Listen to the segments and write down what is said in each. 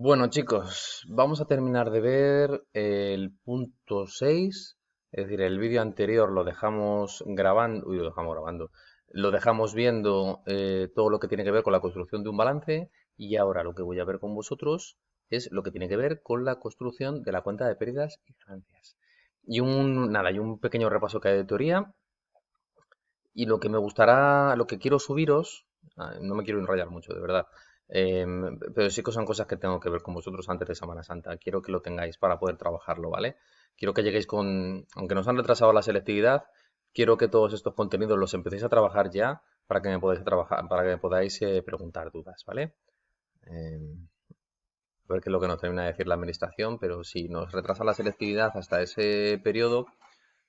Bueno, chicos, vamos a terminar de ver el punto 6, es decir, el vídeo anterior lo dejamos grabando, lo dejamos viendo todo lo que tiene que ver con la construcción de un balance y ahora lo que voy a ver con vosotros es lo que tiene que ver con la construcción de la cuenta de pérdidas y ganancias. Y un pequeño repaso que hay de teoría y lo que me gustará, lo que quiero subiros, no me quiero enrollar mucho, de verdad, pero sí que son cosas que tengo que ver con vosotros antes de Semana Santa. Quiero que lo tengáis para poder trabajarlo, ¿vale? Quiero que lleguéis con, aunque nos han retrasado la selectividad, quiero que todos estos contenidos los empecéis a trabajar ya para que me podáis trabajar, para que me podáis preguntar dudas, ¿vale? A ver qué es lo que nos termina de decir la administración, pero si nos retrasa la selectividad hasta ese periodo,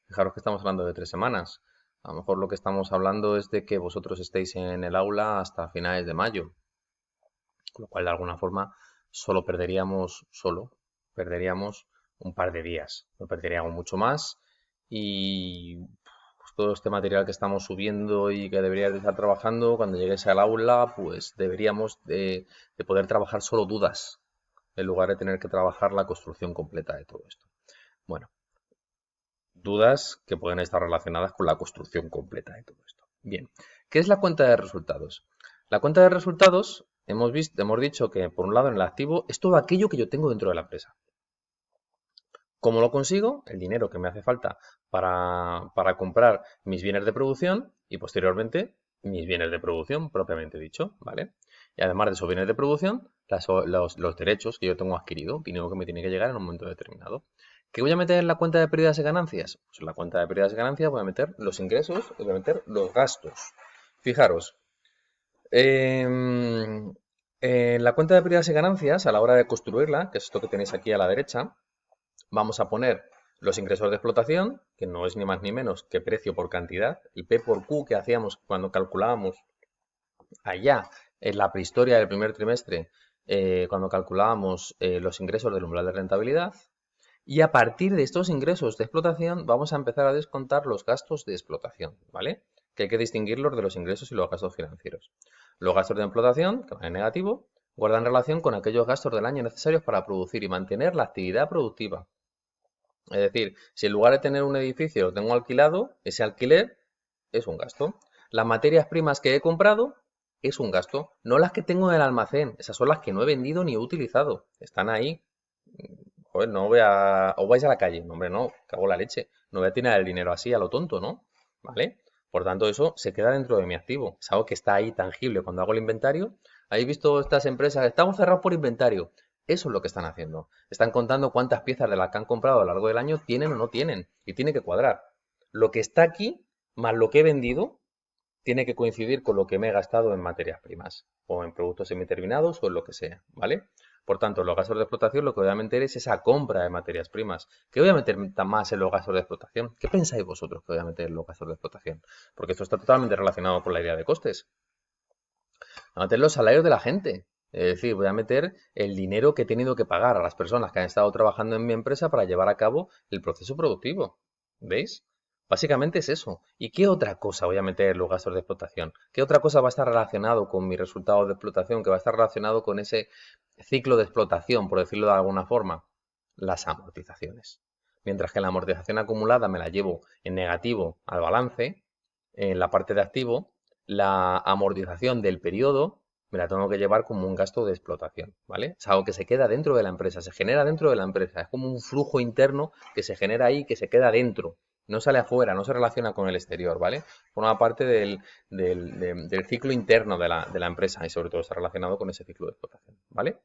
fijaros que estamos hablando de 3 semanas. A lo mejor lo que estamos hablando es de que vosotros estéis en el aula hasta finales de mayo, con lo cual de alguna forma solo perderíamos un par de días, no perderíamos mucho más y pues, todo este material que estamos subiendo y que deberíais de estar trabajando, cuando lleguéis al aula, pues deberíamos de poder trabajar solo dudas, en lugar de tener que trabajar la construcción completa de todo esto. Bueno, dudas que pueden estar relacionadas con la construcción completa de todo esto. Bien, ¿qué es la cuenta de resultados? La cuenta de resultados, hemos dicho que por un lado en el activo es todo aquello que yo tengo dentro de la empresa. ¿Cómo lo consigo? El dinero que me hace falta para comprar mis bienes de producción y posteriormente mis bienes de producción propiamente dicho, ¿vale? Y además de esos bienes de producción, los derechos que yo tengo adquirido, dinero que me tiene que llegar en un momento determinado. ¿Qué voy a meter en la cuenta de pérdidas y ganancias? Pues en la cuenta de pérdidas y ganancias voy a meter los ingresos y voy a meter los gastos. Fijaros, en la cuenta de pérdidas y ganancias, a la hora de construirla, que es esto que tenéis aquí a la derecha, vamos a poner los ingresos de explotación, que no es ni más ni menos que precio por cantidad, el P por Q que hacíamos cuando calculábamos allá en la prehistoria del primer trimestre, cuando calculábamos los ingresos del umbral de rentabilidad. Y a partir de estos ingresos de explotación vamos a empezar a descontar los gastos de explotación, ¿vale? Que hay que distinguirlos de los ingresos y los gastos financieros. Los gastos de explotación, que van en negativo, guardan relación con aquellos gastos del año necesarios para producir y mantener la actividad productiva. Es decir, si en lugar de tener un edificio lo tengo alquilado, ese alquiler es un gasto. Las materias primas que he comprado es un gasto. No las que tengo en el almacén, esas son las que no he vendido ni he utilizado. Están ahí. Joder, no voy a... O vais a la calle. No, hombre, no, cago en la leche. No voy a tirar el dinero así a lo tonto, ¿no? ¿Vale? Por tanto, eso se queda dentro de mi activo. Es algo que está ahí tangible. Cuando hago el inventario, ¿habéis visto estas empresas? Estamos cerrados por inventario. Eso es lo que están haciendo. Están contando cuántas piezas de las que han comprado a lo largo del año tienen o no tienen. Y tiene que cuadrar. Lo que está aquí, más lo que he vendido, tiene que coincidir con lo que me he gastado en materias primas. O en productos semiterminados o en lo que sea. ¿Vale? Por tanto, los gastos de explotación lo que voy a meter es esa compra de materias primas. ¿Qué voy a meter más en los gastos de explotación? ¿Qué pensáis vosotros que voy a meter en los gastos de explotación? Porque esto está totalmente relacionado con la idea de costes. Voy a meter los salarios de la gente. Es decir, voy a meter el dinero que he tenido que pagar a las personas que han estado trabajando en mi empresa para llevar a cabo el proceso productivo. ¿Veis? Básicamente es eso. ¿Y qué otra cosa voy a meter en los gastos de explotación? ¿Qué otra cosa va a estar relacionado con mi resultado de explotación? ¿Que va a estar relacionado con ese ciclo de explotación, por decirlo de alguna forma? Las amortizaciones. Mientras que la amortización acumulada me la llevo en negativo al balance, en la parte de activo, la amortización del periodo me la tengo que llevar como un gasto de explotación, ¿vale? Es algo que se queda dentro de la empresa, se genera dentro de la empresa, es como un flujo interno que se genera ahí, que se queda dentro, no sale afuera, no se relaciona con el exterior, ¿vale? Forma parte del ciclo interno de la empresa y sobre todo está relacionado con ese ciclo de explotación, ¿vale?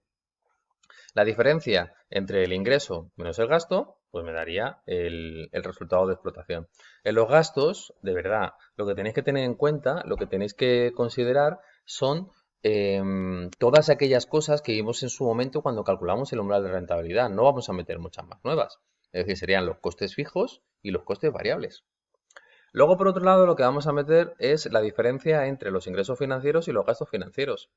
La diferencia entre el ingreso menos el gasto, pues me daría el resultado de explotación. En los gastos, de verdad, lo que tenéis que tener en cuenta, lo que tenéis que considerar son todas aquellas cosas que vimos en su momento cuando calculamos el umbral de rentabilidad. No vamos a meter muchas más nuevas. Es decir, serían los costes fijos y los costes variables. Luego, por otro lado, lo que vamos a meter es la diferencia entre los ingresos financieros y los gastos financieros.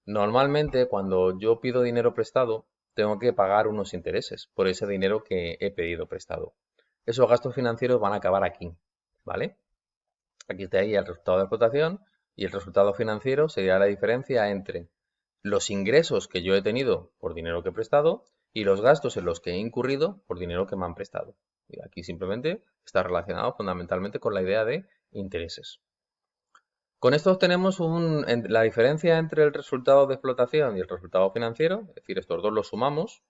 Normalmente, cuando yo pido dinero prestado, tengo que pagar unos intereses por ese dinero que he pedido prestado. Esos gastos financieros van a acabar aquí, ¿vale? Aquí está ahí el resultado de explotación y el resultado financiero sería la diferencia entre los ingresos que yo he tenido por dinero que he prestado y los gastos en los que he incurrido por dinero que me han prestado. Y aquí simplemente está relacionado fundamentalmente con la idea de intereses. Con esto obtenemos la diferencia entre el resultado de explotación y el resultado financiero, es decir, estos dos los sumamos,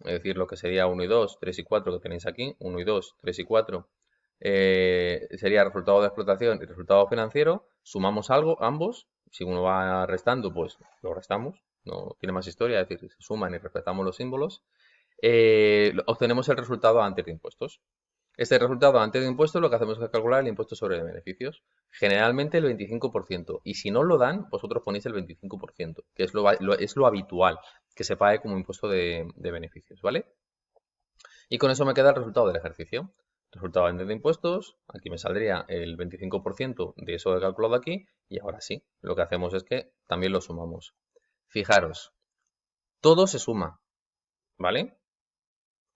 es decir, lo que sería 1 y 2, 3 y 4 que tenéis aquí, 1 y 2, 3 y 4, sería resultado de explotación y resultado financiero, sumamos algo, ambos, si uno va restando, pues lo restamos, no tiene más historia, es decir, se suman y respetamos los símbolos, obtenemos el resultado antes de impuestos. Este resultado antes de impuestos lo que hacemos es calcular el impuesto sobre beneficios, generalmente el 25%, y si no lo dan, vosotros ponéis el 25%, que es lo habitual que se pague como impuesto de beneficios, ¿vale? Y con eso me queda el resultado del ejercicio. Resultado antes de impuestos, aquí me saldría el 25% de eso que he calculado aquí, y ahora sí, lo que hacemos es que también lo sumamos. Fijaros, todo se suma, ¿vale?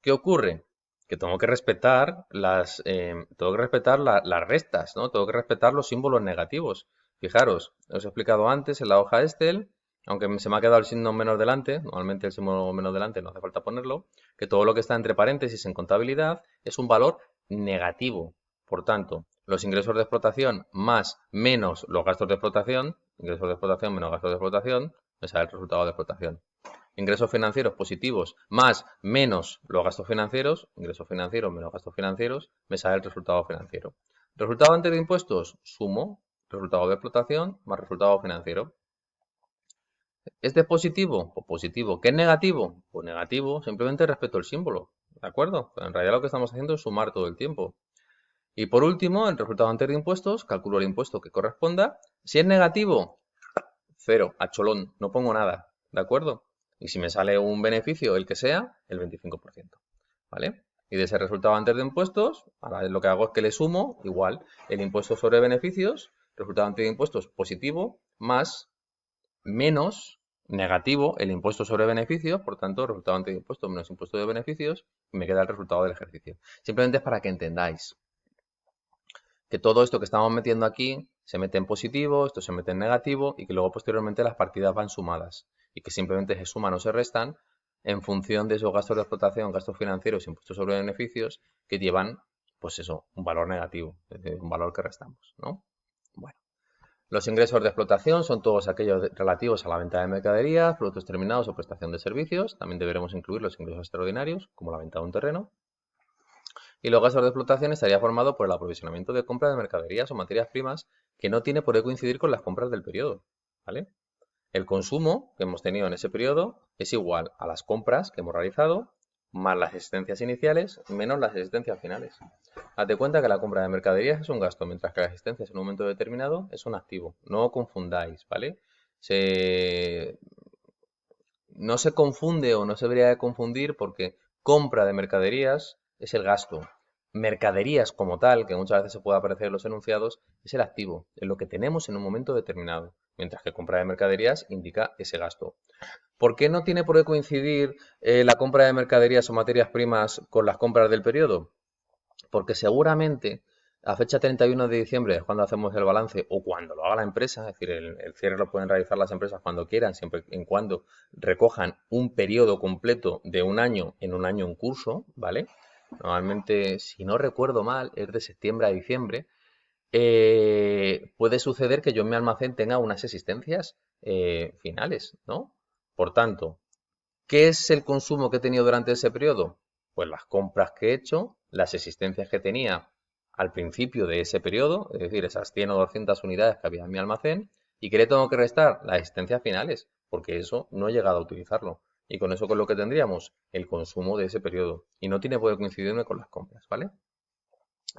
¿Qué ocurre? Que tengo que respetar las restas, ¿no? Tengo que respetar los símbolos negativos. Fijaros, os he explicado antes en la hoja Excel, aunque se me ha quedado el signo menos delante, normalmente el símbolo menos delante no hace falta ponerlo, que todo lo que está entre paréntesis en contabilidad es un valor negativo. Por tanto, los ingresos de explotación más menos los gastos de explotación, ingresos de explotación menos gastos de explotación, me sale el resultado de explotación. Ingresos financieros positivos más menos los gastos financieros, ingresos financieros menos gastos financieros, me sale el resultado financiero. Resultado antes de impuestos, sumo resultado de explotación más resultado financiero. ¿Este es positivo? Pues positivo. ¿Qué es negativo? Pues negativo, simplemente respeto el símbolo, ¿de acuerdo? Pero en realidad lo que estamos haciendo es sumar todo el tiempo. Y por último, el resultado antes de impuestos, calculo el impuesto que corresponda. Si es negativo, cero, a cholón, no pongo nada, ¿de acuerdo? Y si me sale un beneficio, el que sea, el 25%, ¿vale? Y de ese resultado antes de impuestos, ahora lo que hago es que le sumo, igual, el impuesto sobre beneficios, resultado antes de impuestos positivo, más, menos, negativo, el impuesto sobre beneficios, por tanto, resultado antes de impuestos menos impuesto de beneficios, y me queda el resultado del ejercicio. Simplemente es para que entendáis que todo esto que estamos metiendo aquí se mete en positivo, esto se mete en negativo y que luego posteriormente las partidas van sumadas y que simplemente se suman o se restan en función de esos gastos de explotación, gastos financieros, impuestos sobre beneficios que llevan, pues eso, un valor negativo, es decir, un valor que restamos, ¿no? Bueno, los ingresos de explotación son todos aquellos relativos a la venta de mercaderías, productos terminados o prestación de servicios. También deberemos incluir los ingresos extraordinarios, como la venta de un terreno. Y los gastos de explotación estaría formado por el aprovisionamiento de compra de mercaderías o materias primas que no tiene por qué coincidir con las compras del periodo, ¿vale? El consumo que hemos tenido en ese periodo es igual a las compras que hemos realizado más las existencias iniciales menos las existencias finales. Hazte cuenta que la compra de mercaderías es un gasto, mientras que las existencias en un momento determinado es un activo. No confundáis, ¿vale? No se confunde o no se debería de confundir porque compra de mercaderías es el gasto. Mercaderías como tal, que muchas veces se puede aparecer en los enunciados, es el activo, es lo que tenemos en un momento determinado, mientras que compra de mercaderías indica ese gasto. ¿Por qué no tiene por qué coincidir la compra de mercaderías o materias primas con las compras del periodo? Porque seguramente a fecha 31 de diciembre, cuando hacemos el balance o cuando lo haga la empresa, es decir, el cierre lo pueden realizar las empresas cuando quieran, siempre y cuando recojan un periodo completo de un año en curso, ¿vale? Normalmente, si no recuerdo mal, es de septiembre a diciembre. Puede suceder que yo en mi almacén tenga unas existencias finales, ¿no? Por tanto, ¿qué es el consumo que he tenido durante ese periodo? Pues las compras que he hecho, las existencias que tenía al principio de ese periodo, es decir, esas 100 o 200 unidades que había en mi almacén, y que le tengo que restar las existencias finales, porque eso no he llegado a utilizarlo. Y con eso con lo que tendríamos el consumo de ese periodo. Y no tiene por qué coincidirme con las compras, ¿vale?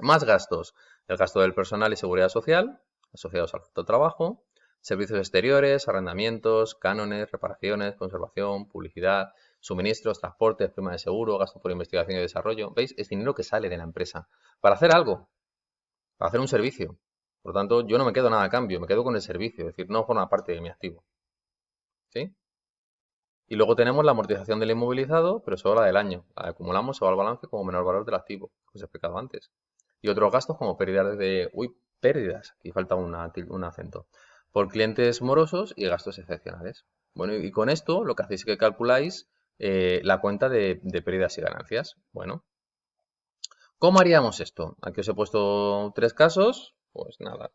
Más gastos. El gasto del personal y seguridad social, asociados al trabajo, servicios exteriores, arrendamientos, cánones, reparaciones, conservación, publicidad, suministros, transportes, prima de seguro, gasto por investigación y desarrollo. ¿Veis? Es dinero que sale de la empresa para hacer algo, para hacer un servicio. Por lo tanto, yo no me quedo nada a cambio, me quedo con el servicio, es decir, no forma parte de mi activo. ¿Sí? Y luego tenemos la amortización del inmovilizado, pero solo la del año. La acumulamos, se va al balance como menor valor del activo, que os he explicado antes. Y otros gastos como pérdidas de... Uy, pérdidas. Aquí falta un acento. Por clientes morosos y gastos excepcionales. Bueno, y con esto lo que hacéis es que calculáis la cuenta de pérdidas y ganancias. Bueno, ¿cómo haríamos esto? Aquí os he puesto 3 casos. Pues nada,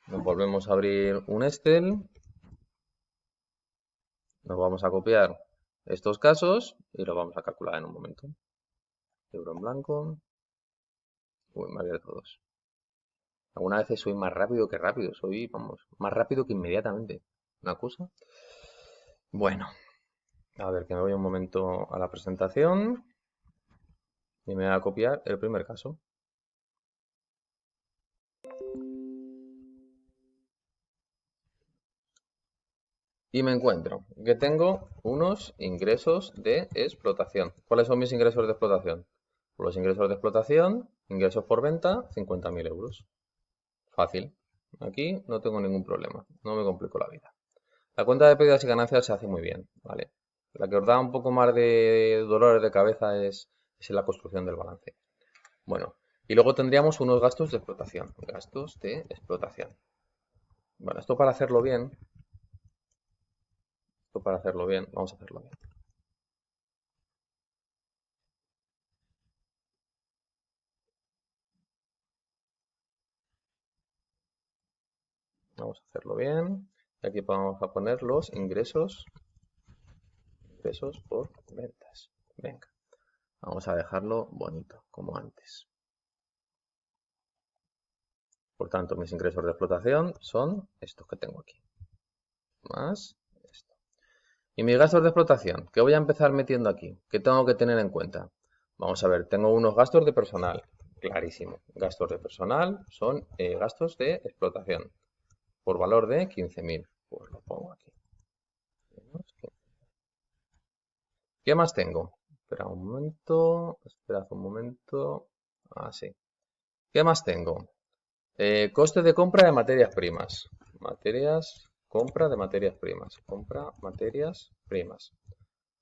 nos volvemos a abrir un Excel. Nos vamos a copiar estos casos y los vamos a calcular en un momento. Libro en blanco. Uy, me ha abierto dos. Algunas veces soy más rápido que rápido. Soy, vamos, más rápido que inmediatamente. Una cosa. Bueno, a ver, que me voy un momento a la presentación y me voy a copiar el primer caso. Y me encuentro que tengo unos ingresos de explotación. ¿Cuáles son mis ingresos de explotación? Pues los ingresos de explotación, ingresos por venta, 50.000 euros. Fácil. Aquí no tengo ningún problema. No me complico la vida. La cuenta de pérdidas y ganancias se hace muy bien, ¿vale? La que os da un poco más de dolores de cabeza es la construcción del balance. Bueno, y luego tendríamos unos gastos de explotación. Gastos de explotación. Bueno, esto para hacerlo bien, vamos a hacerlo bien. Vamos a hacerlo bien. Y aquí vamos a poner los ingresos por ventas. Venga, vamos a dejarlo bonito, como antes. Por tanto, mis ingresos de explotación son estos que tengo aquí. Más esto. Y mis gastos de explotación, ¿qué voy a empezar metiendo aquí? ¿Qué tengo que tener en cuenta? Vamos a ver, tengo unos gastos de personal. Clarísimo. Gastos de personal son gastos de explotación. Por valor de 15.000. Pues lo pongo aquí. ¿Qué más tengo? Esperad un momento. Así. ¿Qué más tengo? Coste de compra de materias primas. Compra de materias primas. Compra materias primas.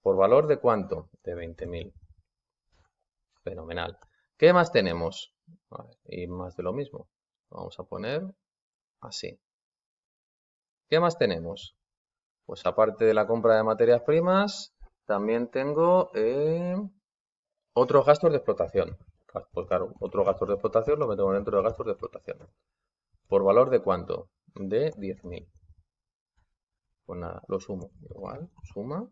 ¿Por valor de cuánto? De 20.000. Fenomenal. ¿Qué más tenemos? Vale, y más de lo mismo. Vamos a poner así. ¿Qué más tenemos? Pues aparte de la compra de materias primas, también tengo otros gastos de explotación. Pues claro, otros gastos de explotación los metemos dentro de gastos de explotación. ¿Por valor de cuánto? De 10.000. Pues nada, lo sumo. Igual, suma.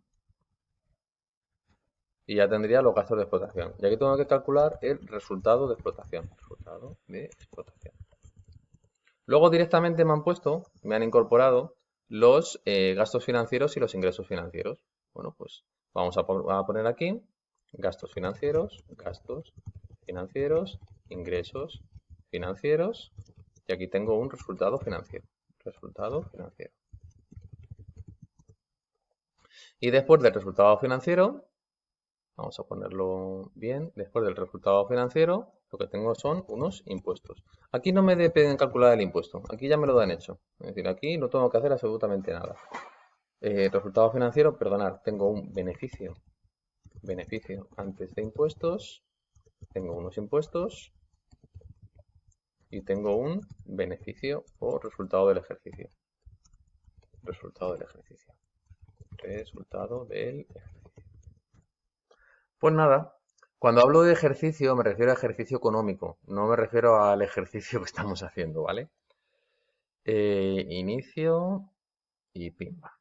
Y ya tendría los gastos de explotación. Y aquí tengo que calcular el resultado de explotación. Resultado de explotación. Luego directamente me han incorporado los gastos financieros y los ingresos financieros. Bueno, pues vamos a poner aquí gastos financieros, ingresos financieros, y aquí tengo un resultado financiero. Y después del resultado financiero, vamos a ponerlo bien, después del resultado financiero, lo que tengo son unos impuestos. Aquí no me piden calcular el impuesto, aquí ya me lo han hecho. Es decir, aquí no tengo que hacer absolutamente nada. Resultado financiero, perdonad, tengo un beneficio antes de impuestos, tengo unos impuestos y tengo un beneficio por resultado del ejercicio. Pues nada, cuando hablo de ejercicio me refiero a ejercicio económico, no me refiero al ejercicio que estamos haciendo, ¿vale? Inicio y pimba.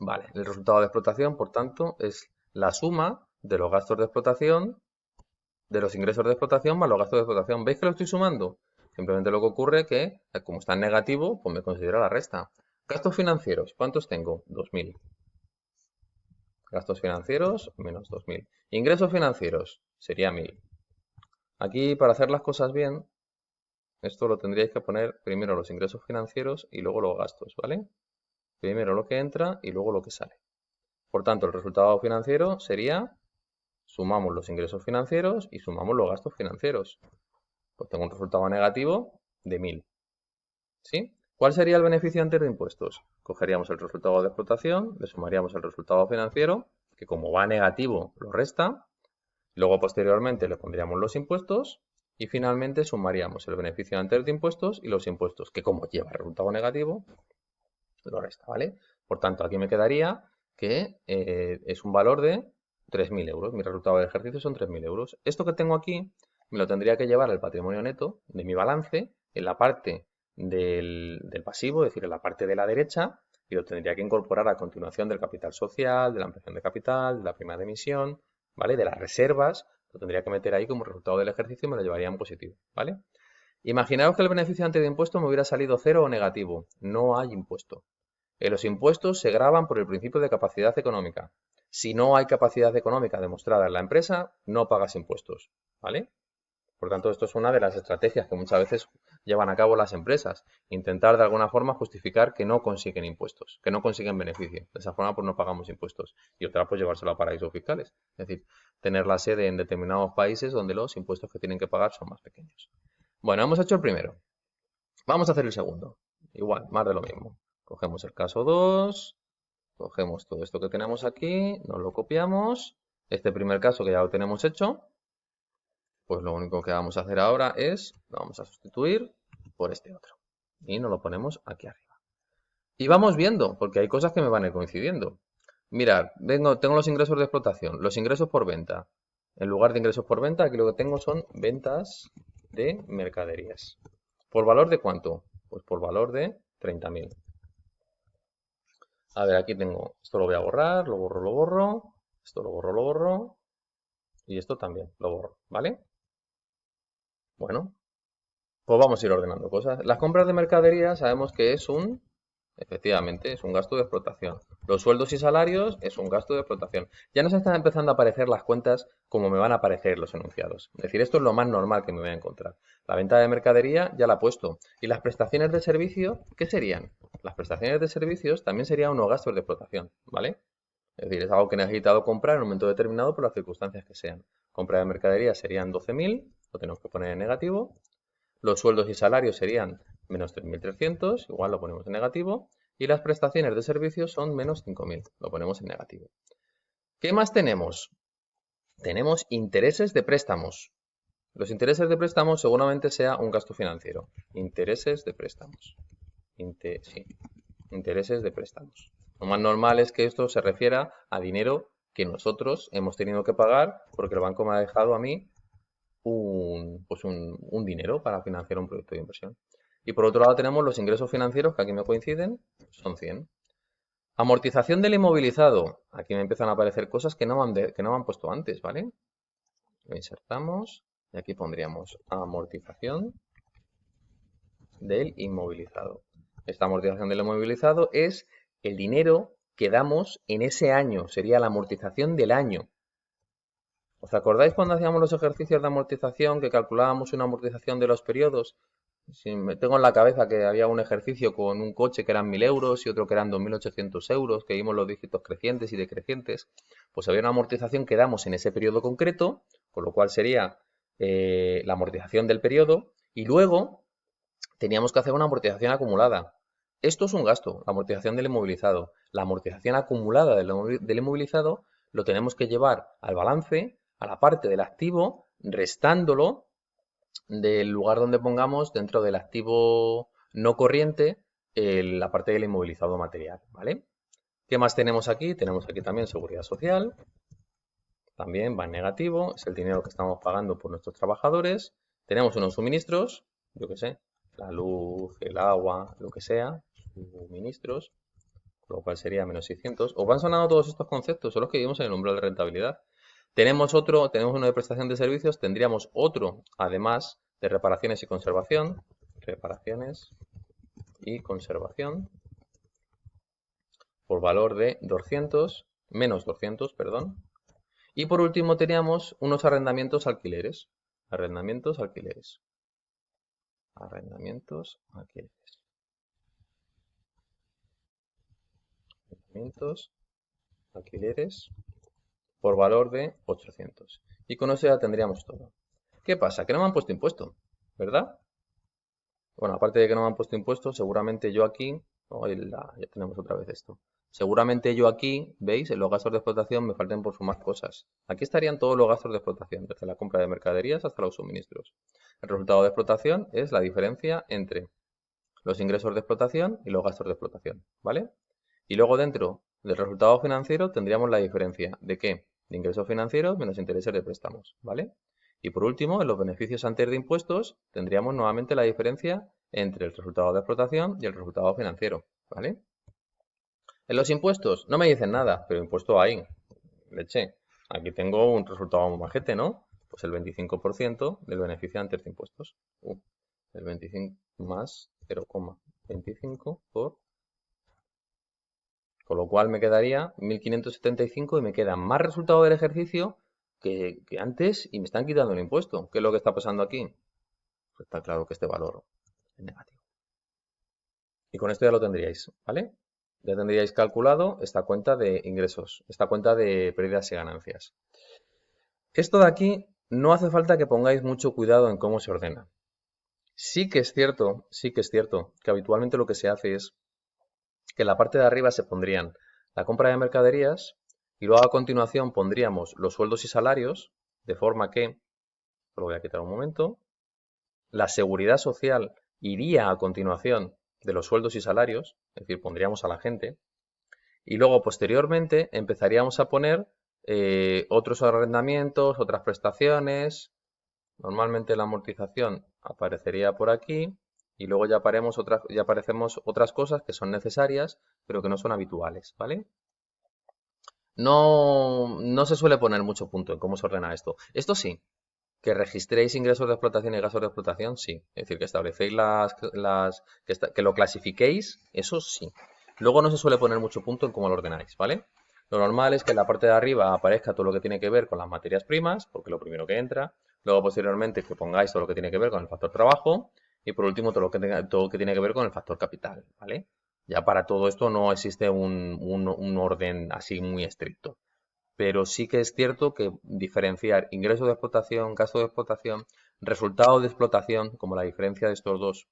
Vale, el resultado de explotación, por tanto, es la suma de los gastos de explotación, de los ingresos de explotación más los gastos de explotación. ¿Veis que lo estoy sumando? Simplemente lo que ocurre es que, como está en negativo, pues me considera la resta. Gastos financieros, ¿cuántos tengo? 2.000. Gastos financieros menos 2.000. Ingresos financieros sería 1.000. Aquí, para hacer las cosas bien, esto lo tendríais que poner primero los ingresos financieros y luego los gastos, ¿vale? Primero lo que entra y luego lo que sale. Por tanto, el resultado financiero sería, sumamos los ingresos financieros y sumamos los gastos financieros. Pues tengo un resultado negativo de 1.000. ¿Sí? ¿Cuál sería el beneficio antes de impuestos? Cogeríamos el resultado de explotación, le sumaríamos el resultado financiero, que como va negativo lo resta, luego posteriormente le pondríamos los impuestos y finalmente sumaríamos el beneficio antes de impuestos y los impuestos, que como lleva resultado negativo, lo resta, ¿vale? Por tanto, aquí me quedaría que es un valor de 3.000 euros. Mi resultado del ejercicio son 3.000 euros. Esto que tengo aquí me lo tendría que llevar al patrimonio neto de mi balance en la parte del pasivo, es decir, en la parte de la derecha, y lo tendría que incorporar a continuación del capital social, de la ampliación de capital, de la prima de emisión, ¿vale? De las reservas, lo tendría que meter ahí como resultado del ejercicio y me lo llevaría en positivo, ¿vale? Imaginaos que el beneficio antes de impuesto me hubiera salido cero o negativo. No hay impuesto. Los impuestos se gravan por el principio de capacidad económica. Si no hay capacidad económica demostrada en la empresa, no pagas impuestos, ¿vale? Por tanto, esto es una de las estrategias que muchas veces llevan a cabo las empresas. Intentar de alguna forma justificar que no consiguen impuestos, que no consiguen beneficio. De esa forma, pues no pagamos impuestos. Y otra, pues llevárselo a paraísos fiscales. Es decir, tener la sede en determinados países donde los impuestos que tienen que pagar son más pequeños. Bueno, hemos hecho el primero. Vamos a hacer el segundo. Igual, más de lo mismo. Cogemos el caso 2, cogemos todo esto que tenemos aquí, nos lo copiamos. Este primer caso que ya lo tenemos hecho, pues lo único que vamos a hacer ahora es, lo vamos a sustituir por este otro. Y nos lo ponemos aquí arriba. Y vamos viendo, porque hay cosas que me van a ir coincidiendo. Mirad, tengo los ingresos de explotación, los ingresos por venta. En lugar de ingresos por venta, aquí lo que tengo son ventas de mercaderías. ¿Por valor de cuánto? Pues por valor de 30.000. A ver, aquí tengo, esto lo voy a borrar, lo borro, esto lo borro, y esto también lo borro, ¿vale? Bueno, pues vamos a ir ordenando cosas. Las compras de mercadería sabemos que efectivamente, es un gasto de explotación. Los sueldos y salarios es un gasto de explotación. Ya nos están empezando a aparecer las cuentas como me van a aparecer los enunciados. Es decir, esto es lo más normal que me voy a encontrar. La venta de mercadería ya la he puesto. ¿Y las prestaciones de servicio qué serían? Las prestaciones de servicios también serían unos gastos de explotación, ¿vale? Es decir, es algo que he necesitado comprar en un momento determinado por las circunstancias que sean. Compra de mercadería serían 12.000, lo tenemos que poner en negativo. Los sueldos y salarios serían menos 3.300, igual lo ponemos en negativo. Y las prestaciones de servicios son menos 5.000, lo ponemos en negativo. ¿Qué más tenemos? Tenemos intereses de préstamos. Los intereses de préstamos seguramente sea un gasto financiero. Intereses de préstamos. Sí, intereses de préstamos. Lo más normal es que esto se refiera a dinero que nosotros hemos tenido que pagar porque el banco me ha dejado a mí un dinero para financiar un proyecto de inversión. Y por otro lado tenemos los ingresos financieros que aquí me coinciden, son 100. Amortización del inmovilizado. Aquí me empiezan a aparecer cosas que no me han puesto antes, ¿vale? Lo insertamos y aquí pondríamos amortización del inmovilizado. Esta amortización del inmovilizado es el dinero que damos en ese año, sería la amortización del año. ¿Os acordáis cuando hacíamos los ejercicios de amortización que calculábamos una amortización de los periodos? Si me tengo en la cabeza que había un ejercicio con un coche que eran 1.000 euros y otro que eran 2.800 euros, que vimos los dígitos crecientes y decrecientes, pues había una amortización que damos en ese periodo concreto, con lo cual sería la amortización del periodo, y luego teníamos que hacer una amortización acumulada. Esto es un gasto, la amortización del inmovilizado. La amortización acumulada del inmovilizado lo tenemos que llevar al balance, a la parte del activo, restándolo del lugar donde pongamos dentro del activo no corriente la parte del inmovilizado material, ¿vale? ¿Qué más tenemos aquí? Tenemos aquí también seguridad social, también va en negativo, es el dinero que estamos pagando por nuestros trabajadores. Tenemos unos suministros, yo qué sé, la luz, el agua, lo que sea, suministros, con lo cual sería menos 600. ¿Os van sonando todos estos conceptos? Son los que vimos en el umbral de rentabilidad. Tenemos uno de prestación de servicios, tendríamos otro, además de reparaciones y conservación. Reparaciones y conservación, por valor de 200, menos 200, perdón. Y por último teníamos unos arrendamientos alquileres. Arrendamientos alquileres. Arrendamientos alquileres. Arrendamientos alquileres por valor de 800. Y con eso ya tendríamos todo. ¿Qué pasa? Que no me han puesto impuesto, ¿verdad? Bueno, aparte de que no me han puesto impuesto, seguramente yo aquí, ya tenemos otra vez esto. Seguramente yo aquí, ¿veis? En los gastos de explotación me falten por sumar cosas. Aquí estarían todos los gastos de explotación, desde la compra de mercaderías hasta los suministros. El resultado de explotación es la diferencia entre los ingresos de explotación y los gastos de explotación, ¿vale? Y luego dentro del resultado financiero tendríamos la diferencia de qué? De ingresos financieros menos intereses de préstamos, ¿vale? Y por último, en los beneficios antes de impuestos tendríamos nuevamente la diferencia entre el resultado de explotación y el resultado financiero, ¿vale? En los impuestos no me dicen nada, pero impuesto hay, leche. Aquí tengo un resultado muy majete, ¿no? Pues el 25% del beneficio antes de impuestos. El 25 más 0,25 por... Con lo cual me quedaría 1.575 y me queda más resultado del ejercicio que antes y me están quitando el impuesto. ¿Qué es lo que está pasando aquí? Pues está claro que este valor es negativo. Y con esto ya lo tendríais, ¿vale? Ya tendríais calculado esta cuenta de ingresos, esta cuenta de pérdidas y ganancias. Esto de aquí no hace falta que pongáis mucho cuidado en cómo se ordena. Sí que es cierto que habitualmente lo que se hace es que en la parte de arriba se pondrían la compra de mercaderías y luego a continuación pondríamos los sueldos y salarios, de forma que, lo voy a quitar un momento, la seguridad social iría a continuación de los sueldos y salarios, es decir, pondríamos a la gente, y luego posteriormente empezaríamos a poner otros arrendamientos, otras prestaciones. Normalmente la amortización aparecería por aquí y luego ya aparecemos otras cosas que son necesarias, pero que no son habituales, ¿vale? No se suele poner mucho punto en cómo se ordena esto. Esto sí, que registréis ingresos de explotación y gastos de explotación, sí. Es decir, que establecéis que lo clasifiquéis, eso sí. Luego no se suele poner mucho punto en cómo lo ordenáis, ¿vale? Lo normal es que en la parte de arriba aparezca todo lo que tiene que ver con las materias primas, porque es lo primero que entra. Luego, posteriormente, que pongáis todo lo que tiene que ver con el factor trabajo. Y por último, todo lo que tiene que ver con el factor capital, ¿vale? Ya para todo esto no existe un orden así muy estricto. Pero sí que es cierto que diferenciar ingreso de explotación, gasto de explotación, resultado de explotación, como la diferencia de estos dos,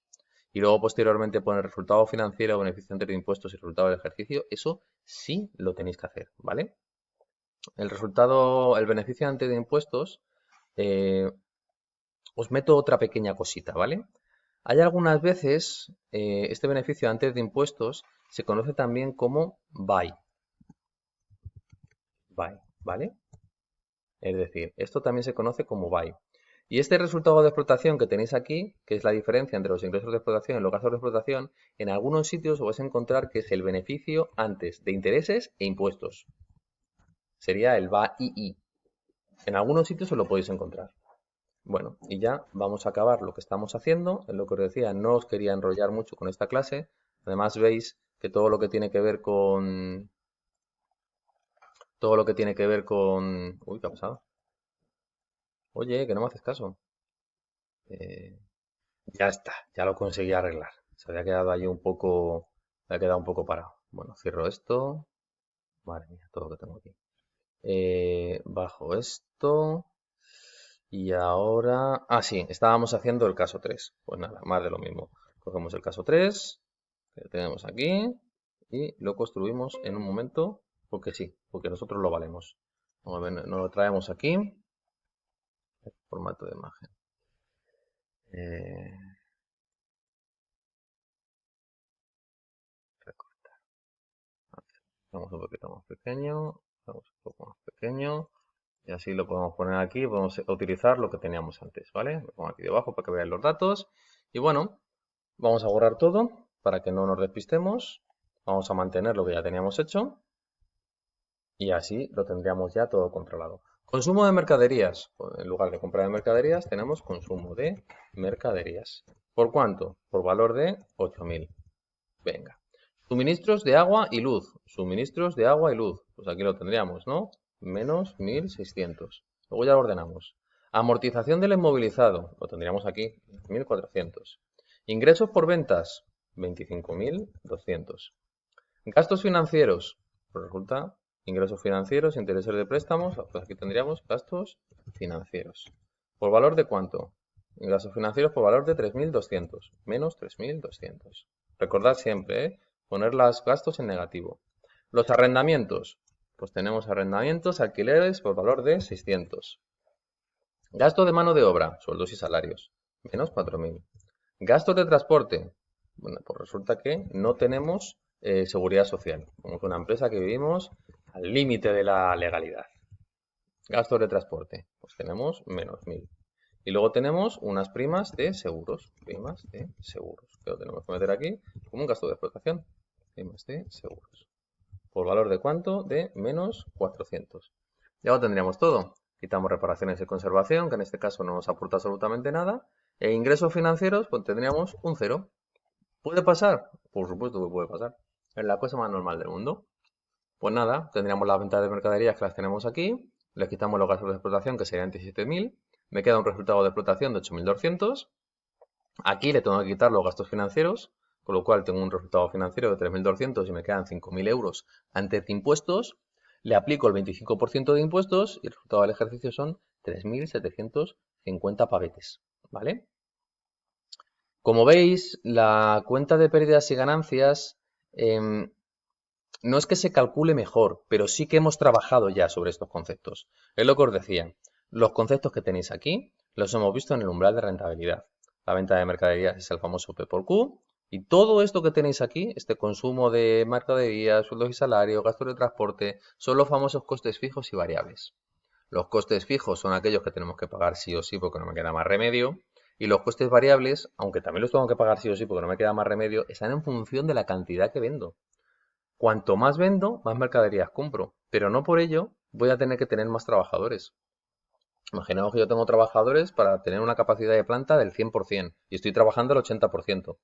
y luego posteriormente poner resultado financiero, beneficio antes de impuestos y resultado del ejercicio, eso sí lo tenéis que hacer, ¿vale? El beneficio antes de impuestos, eh, os meto otra pequeña cosita, ¿vale? Hay algunas veces, este beneficio antes de impuestos se conoce también como BAI, ¿vale? Es decir, esto también se conoce como BAI. Y este resultado de explotación que tenéis aquí, que es la diferencia entre los ingresos de explotación y los gastos de explotación, en algunos sitios os vais a encontrar que es el beneficio antes de intereses e impuestos. Sería el BAII. En algunos sitios os lo podéis encontrar. Bueno, y ya vamos a acabar lo que estamos haciendo. En lo que os decía, no os quería enrollar mucho con esta clase. Además veis que todo lo que tiene que ver con... Uy, ¿qué ha pasado? Oye, que no me haces caso. Eh, Ya está, ya lo conseguí arreglar. Se había quedado ahí un poco, había quedado un poco parado. Bueno, cierro esto. Madre mía, todo lo que tengo aquí. Bajo esto. Y ahora... Ah, sí, estábamos haciendo el caso 3. Pues nada, más de lo mismo. Cogemos el caso 3, que lo tenemos aquí, y lo construimos en un momento, porque sí, porque nosotros lo valemos. Nos lo traemos aquí, formato de imagen. Eh, Hacemos un poquito más pequeño, hacemos un poco más pequeño y así lo podemos poner aquí, podemos utilizar lo que teníamos antes, ¿vale? Lo pongo aquí debajo para que veáis los datos y bueno, vamos a borrar todo para que no nos despistemos, vamos a mantener lo que ya teníamos hecho y así lo tendríamos ya todo controlado. Consumo de mercaderías, pues, en lugar de compra de mercaderías tenemos consumo de mercaderías. ¿Por cuánto? Por valor de 8.000. Venga. Suministros de agua y luz. Suministros de agua y luz. Pues aquí lo tendríamos, ¿no? Menos 1.600. Luego ya lo ordenamos. Amortización del inmovilizado. Lo tendríamos aquí. 1.400. Ingresos por ventas. 25.200. Gastos financieros. Pues resulta ingresos financieros, intereses de préstamos. Pues aquí tendríamos gastos financieros. ¿Por valor de cuánto? Gastos financieros por valor de 3.200. Menos 3.200. Recordad siempre, poner los gastos en negativo. Los arrendamientos. Pues tenemos arrendamientos, alquileres por valor de 600. Gasto de mano de obra, sueldos y salarios. Menos 4.000. Gastos de transporte. Bueno, pues resulta que no tenemos seguridad social. Como que una empresa que vivimos al límite de la legalidad. Gastos de transporte, pues tenemos menos 1000. Y luego tenemos unas primas de seguros. Primas de seguros. Que lo tenemos que meter aquí como un gasto de explotación. Primas de seguros. ¿Por valor de cuánto? De menos 400. Ya lo tendríamos todo. Quitamos reparaciones y conservación, que en este caso no nos aporta absolutamente nada. E ingresos financieros, pues tendríamos un cero. ¿Puede pasar? Por supuesto que puede pasar. Es la cosa más normal del mundo. Pues nada, tendríamos las ventas de mercaderías que las tenemos aquí. Les quitamos los gastos de explotación, que serían 17.000. Me queda un resultado de explotación de 8.200. Aquí le tengo que quitar los gastos financieros, con lo cual tengo un resultado financiero de 3.200 y me quedan 5.000 euros antes de impuestos. Le aplico el 25% de impuestos y el resultado del ejercicio son 3.750 pavetes, ¿vale? Como veis, la cuenta de pérdidas y ganancias no es que se calcule mejor, pero sí que hemos trabajado ya sobre estos conceptos. Es lo que os decía. Los conceptos que tenéis aquí los hemos visto en el umbral de rentabilidad. La venta de mercaderías es el famoso P por Q. Y todo esto que tenéis aquí, este consumo de mercaderías, sueldos y salarios, gastos de transporte, son los famosos costes fijos y variables. Los costes fijos son aquellos que tenemos que pagar sí o sí porque no me queda más remedio. Y los costes variables, aunque también los tengo que pagar sí o sí porque no me queda más remedio, están en función de la cantidad que vendo. Cuanto más vendo, más mercaderías compro, pero no por ello voy a tener que tener más trabajadores. Imaginaos que yo tengo trabajadores para tener una capacidad de planta del 100% y estoy trabajando al 80%.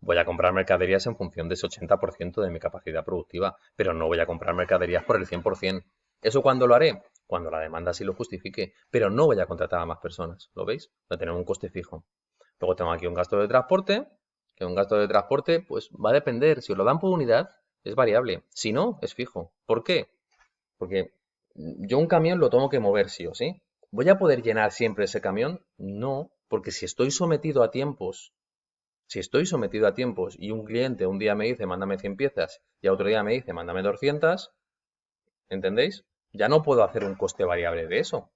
Voy a comprar mercaderías en función de ese 80% de mi capacidad productiva, pero no voy a comprar mercaderías por el 100%. ¿Eso cuándo lo haré? Cuando la demanda sí lo justifique, pero no voy a contratar a más personas, ¿lo veis? Voy a tener un coste fijo. Luego tengo aquí un gasto de transporte, que un gasto de transporte pues va a depender, si os lo dan por unidad, es variable, si no, es fijo. ¿Por qué? Porque yo un camión lo tengo que mover sí o sí. ¿Voy a poder llenar siempre ese camión? No, porque si estoy sometido a tiempos y un cliente un día me dice mándame 100 piezas y a otro día me dice mándame 200, ¿entendéis? Ya no puedo hacer un coste variable de eso.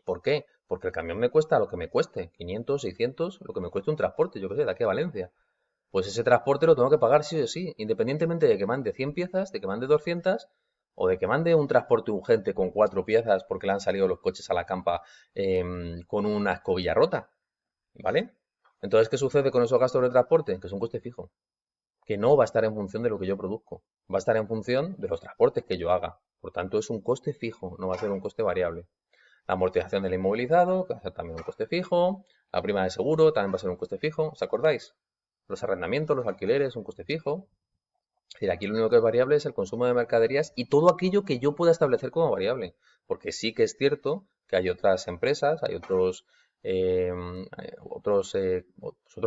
¿Por qué? Porque el camión me cuesta lo que me cueste, 500, 600, lo que me cueste un transporte, yo qué sé, de aquí a Valencia. Pues ese transporte lo tengo que pagar sí o sí, independientemente de que mande 100 piezas, de que mande 200 o de que mande un transporte urgente con 4 piezas porque le han salido los coches a la campa con una escobilla rota, ¿vale? Entonces, ¿qué sucede con esos gastos de transporte? Que es un coste fijo, que no va a estar en función de lo que yo produzco, va a estar en función de los transportes que yo haga. Por tanto, es un coste fijo, no va a ser un coste variable. La amortización del inmovilizado, que va a ser también un coste fijo. La prima de seguro también va a ser un coste fijo. ¿Os acordáis? Los arrendamientos, los alquileres, un coste fijo. Es decir, aquí lo único que es variable es el consumo de mercaderías y todo aquello que yo pueda establecer como variable. Porque sí que es cierto que hay otras empresas, hay eh, otros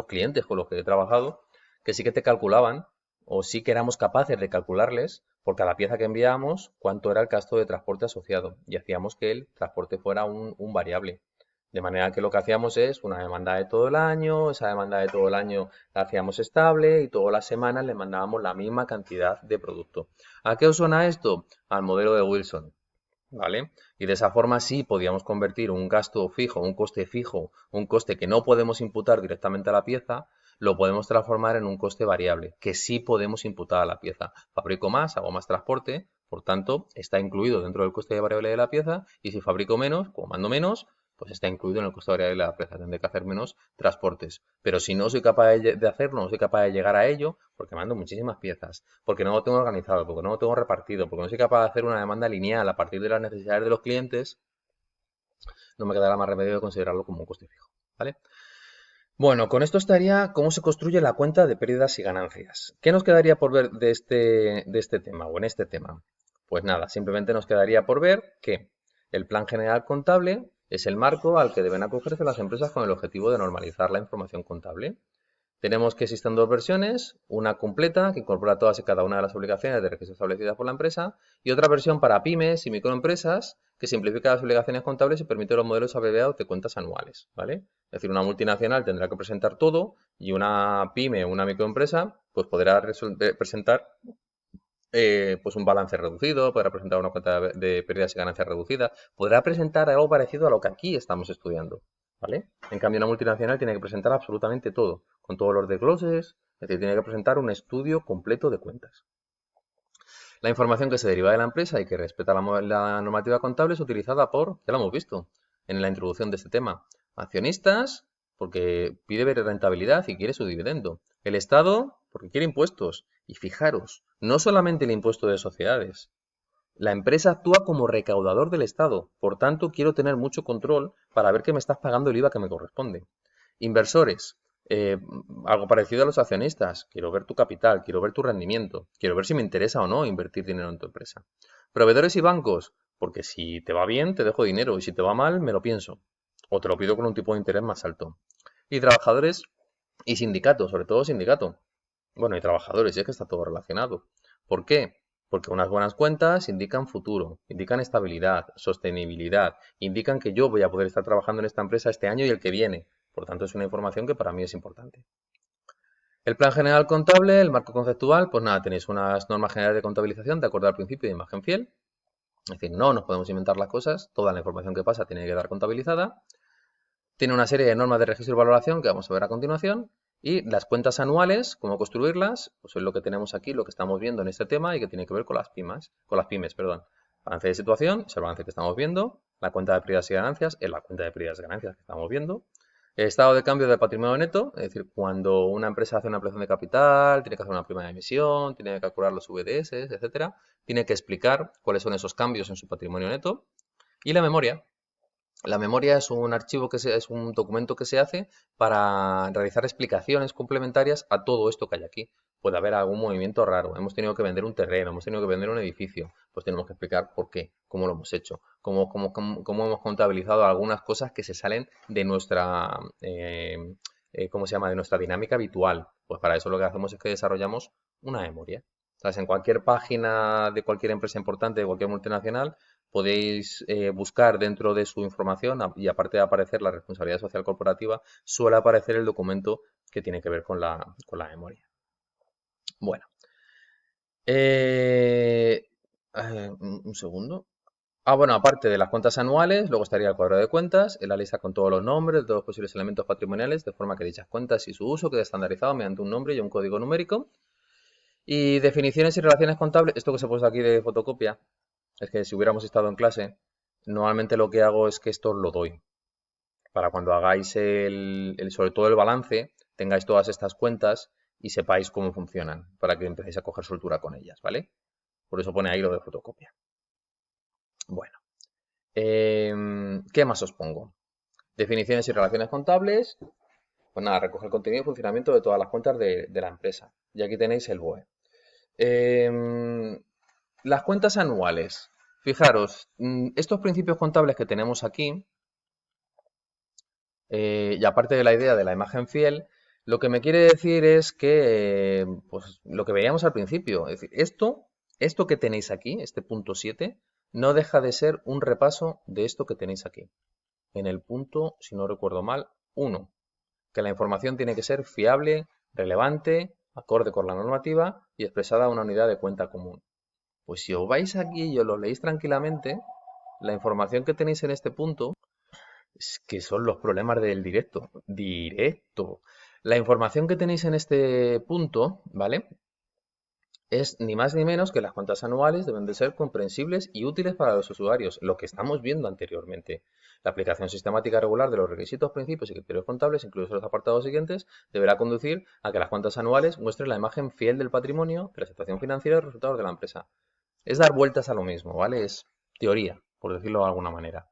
clientes con los que he trabajado que sí que te calculaban o sí que éramos capaces de calcularles por cada pieza que enviábamos cuánto era el gasto de transporte asociado y hacíamos que el transporte fuera un variable. De manera que lo que hacíamos es una demanda de todo el año, esa demanda de todo el año la hacíamos estable y todas las semanas le mandábamos la misma cantidad de producto. ¿A qué os suena esto? Al modelo de Wilson, ¿vale? Y de esa forma sí podíamos convertir un gasto fijo, un coste que no podemos imputar directamente a la pieza, lo podemos transformar en un coste variable, que sí podemos imputar a la pieza. Fabrico más, hago más transporte, por tanto, está incluido dentro del coste variable de la pieza, y si fabrico menos, como mando menos, pues está incluido en el coste variable de la pieza. Tendré que hacer menos transportes. Pero si no soy capaz de hacerlo, no soy capaz de llegar a ello, porque mando muchísimas piezas, porque no lo tengo organizado, porque no lo tengo repartido, porque no soy capaz de hacer una demanda lineal a partir de las necesidades de los clientes, no me quedará más remedio de considerarlo como un coste fijo, ¿vale? Bueno, con esto estaría cómo se construye la cuenta de pérdidas y ganancias. ¿Qué nos quedaría por ver de este tema o en este tema? Pues nada, simplemente nos quedaría por ver que el plan general contable es el marco al que deben acogerse las empresas con el objetivo de normalizar la información contable. Tenemos que existen dos versiones, una completa que incorpora todas y cada una de las obligaciones de registro establecidas por la empresa y otra versión para pymes y microempresas que simplifica las obligaciones contables y permite los modelos abreviados de cuentas anuales, ¿vale? Es decir, una multinacional tendrá que presentar todo y una pyme o una microempresa pues podrá presentar pues un balance reducido, podrá presentar una cuenta de pérdidas y ganancias reducida, podrá presentar algo parecido a lo que aquí estamos estudiando, ¿vale? En cambio, una multinacional tiene que presentar absolutamente todo, con todos los desgloses, Es decir, tiene que presentar un estudio completo de cuentas. La información que se deriva de la empresa y que respeta la normativa contable es utilizada por, ya lo hemos visto en la introducción de este tema, accionistas, porque pide ver rentabilidad y quiere su dividendo. El Estado, porque quiere impuestos. Y fijaros, no solamente el impuesto de sociedades. La empresa actúa como recaudador del Estado. Por tanto, quiero tener mucho control para ver que me estás pagando el IVA que me corresponde. Inversores, algo parecido a los accionistas. Quiero ver tu capital, quiero ver tu rendimiento, quiero ver si me interesa o no invertir dinero en tu empresa. Proveedores y bancos, porque si te va bien, te dejo dinero y si te va mal, me lo pienso. O te lo pido con un tipo de interés más alto. Y trabajadores y sindicatos, sobre todo sindicato. Bueno, y trabajadores, es que está todo relacionado. ¿Por qué? Porque unas buenas cuentas indican futuro, indican estabilidad, sostenibilidad, indican que yo voy a poder estar trabajando en esta empresa este año y el que viene. Por tanto, es una información que para mí es importante. El plan general contable, el marco conceptual, pues nada, tenéis unas normas generales de contabilización de acuerdo al principio de imagen fiel. Es decir, no nos podemos inventar las cosas, toda la información que pasa tiene que quedar contabilizada. Tiene una serie de normas de registro y valoración que vamos a ver a continuación. Y las cuentas anuales, cómo construirlas, pues es lo que tenemos aquí, lo que estamos viendo en este tema y que tiene que ver con las pymes, perdón. Balance de situación, es el balance que estamos viendo. La cuenta de pérdidas y ganancias es la cuenta de pérdidas y ganancias que estamos viendo. El estado de cambio del patrimonio neto, es decir, cuando una empresa hace una ampliación de capital, tiene que hacer una prima de emisión, tiene que calcular los VDS, etcétera, tiene que explicar cuáles son esos cambios en su patrimonio neto. Y la memoria. La memoria es un archivo es un documento que se hace para realizar explicaciones complementarias a todo esto que hay aquí. Puede haber algún movimiento raro, hemos tenido que vender un terreno, hemos tenido que vender un edificio, pues tenemos que explicar por qué, cómo lo hemos hecho, cómo hemos contabilizado algunas cosas que se salen de nuestra, ¿cómo se llama?, de nuestra dinámica habitual. Pues para eso lo que hacemos es que desarrollamos una memoria. ¿Sabes? En cualquier página de cualquier empresa importante, de cualquier multinacional, podéis buscar dentro de su información y aparte de aparecer la responsabilidad social corporativa, suele aparecer el documento que tiene que ver con la memoria. Bueno, un segundo. Bueno, aparte de las cuentas anuales, luego estaría el cuadro de cuentas, en la lista con todos los nombres de todos los posibles elementos patrimoniales, de forma que dichas cuentas y su uso quede estandarizado mediante un nombre y un código numérico. Y definiciones y relaciones contables, esto que se ha puesto aquí de fotocopia, es que si hubiéramos estado en clase, normalmente lo que hago es que esto os lo doy. Para cuando hagáis sobre todo el balance, tengáis todas estas cuentas y sepáis cómo funcionan, para que empecéis a coger soltura con ellas, ¿vale? Por eso pone ahí lo de fotocopia. Bueno, ¿qué más os pongo? Definiciones y relaciones contables. Pues nada, recoge el contenido y funcionamiento de todas las cuentas de la empresa. Y aquí tenéis el BOE. Las cuentas anuales. Fijaros, estos principios contables que tenemos aquí, y aparte de la idea de la imagen fiel, lo que me quiere decir es que, pues lo que veíamos al principio, es decir, esto que tenéis aquí, este punto 7, no deja de ser un repaso de esto que tenéis aquí. En el punto, si no recuerdo mal, 1, que la información tiene que ser fiable, relevante, acorde con la normativa y expresada a una unidad de cuenta común. Pues si os vais aquí y os lo leéis tranquilamente, la información que tenéis en este punto es que son los problemas del directo. Directo. La información que tenéis en este punto, ¿vale? Es ni más ni menos que las cuentas anuales deben de ser comprensibles y útiles para los usuarios, lo que estamos viendo anteriormente. La aplicación sistemática regular de los requisitos, principios y criterios contables, incluidos en los apartados siguientes, deberá conducir a que las cuentas anuales muestren la imagen fiel del patrimonio, de la situación financiera y los resultados de la empresa. Es dar vueltas a lo mismo, ¿vale? Es teoría, por decirlo de alguna manera.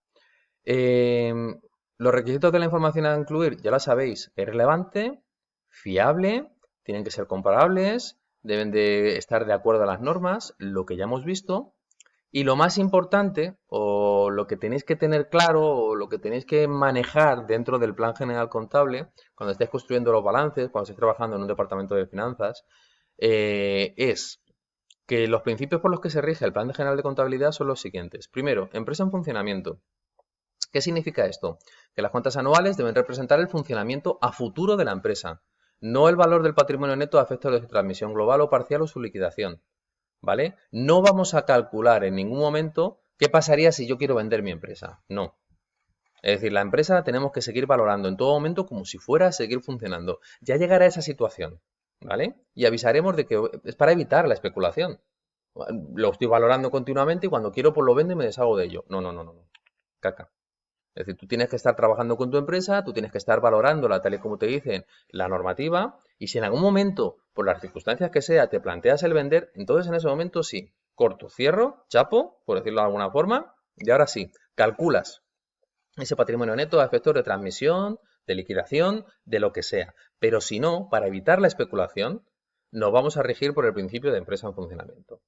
Los requisitos de la información a incluir, ya lo sabéis, es relevante, fiable, tienen que ser comparables, deben de estar de acuerdo a las normas, lo que ya hemos visto. Y lo más importante, o lo que tenéis que tener claro, o lo que tenéis que manejar dentro del plan general contable, cuando estéis construyendo los balances, cuando estéis trabajando en un departamento de finanzas, es que los principios por los que se rige el plan general de contabilidad son los siguientes. Primero, empresa en funcionamiento. ¿Qué significa esto? Que las cuentas anuales deben representar el funcionamiento a futuro de la empresa, no el valor del patrimonio neto a efectos de su transmisión global o parcial o su liquidación. ¿Vale? No vamos a calcular en ningún momento qué pasaría si yo quiero vender mi empresa. No. Es decir, la empresa la tenemos que seguir valorando en todo momento como si fuera a seguir funcionando. Ya llegará esa situación. ¿vale? Y avisaremos de que es para evitar la especulación. Lo estoy valorando continuamente y cuando quiero pues lo vendo y me deshago de ello. No, no, no, no, no. Caca. Es decir, tú tienes que estar trabajando con tu empresa, tú tienes que estar valorándola tal y como te dicen la normativa, y si en algún momento, por las circunstancias que sea, te planteas el vender, entonces en ese momento sí, corto, cierro, chapo, por decirlo de alguna forma, y ahora sí, calculas ese patrimonio neto a efectos de transmisión, de liquidación, de lo que sea. Pero si no, para evitar la especulación, nos vamos a regir por el principio de empresa en funcionamiento.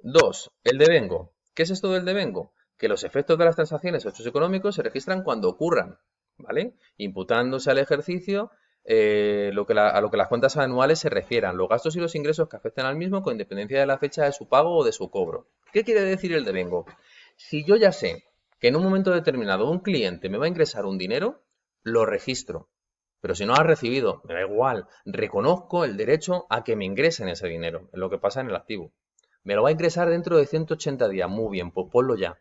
2. El devengo. ¿Qué es esto del devengo? Que los efectos de las transacciones o hechos económicos se registran cuando ocurran, ¿vale? Imputándose al ejercicio a lo que las cuentas anuales se refieran, los gastos y los ingresos que afecten al mismo con independencia de la fecha de su pago o de su cobro. ¿Qué quiere decir el devengo? Si yo ya sé que en un momento determinado un cliente me va a ingresar un dinero, lo registro. Pero si no lo has recibido, me da igual, reconozco el derecho a que me ingresen ese dinero, es lo que pasa en el activo. Me lo va a ingresar dentro de 180 días. Muy bien, pues ponlo ya.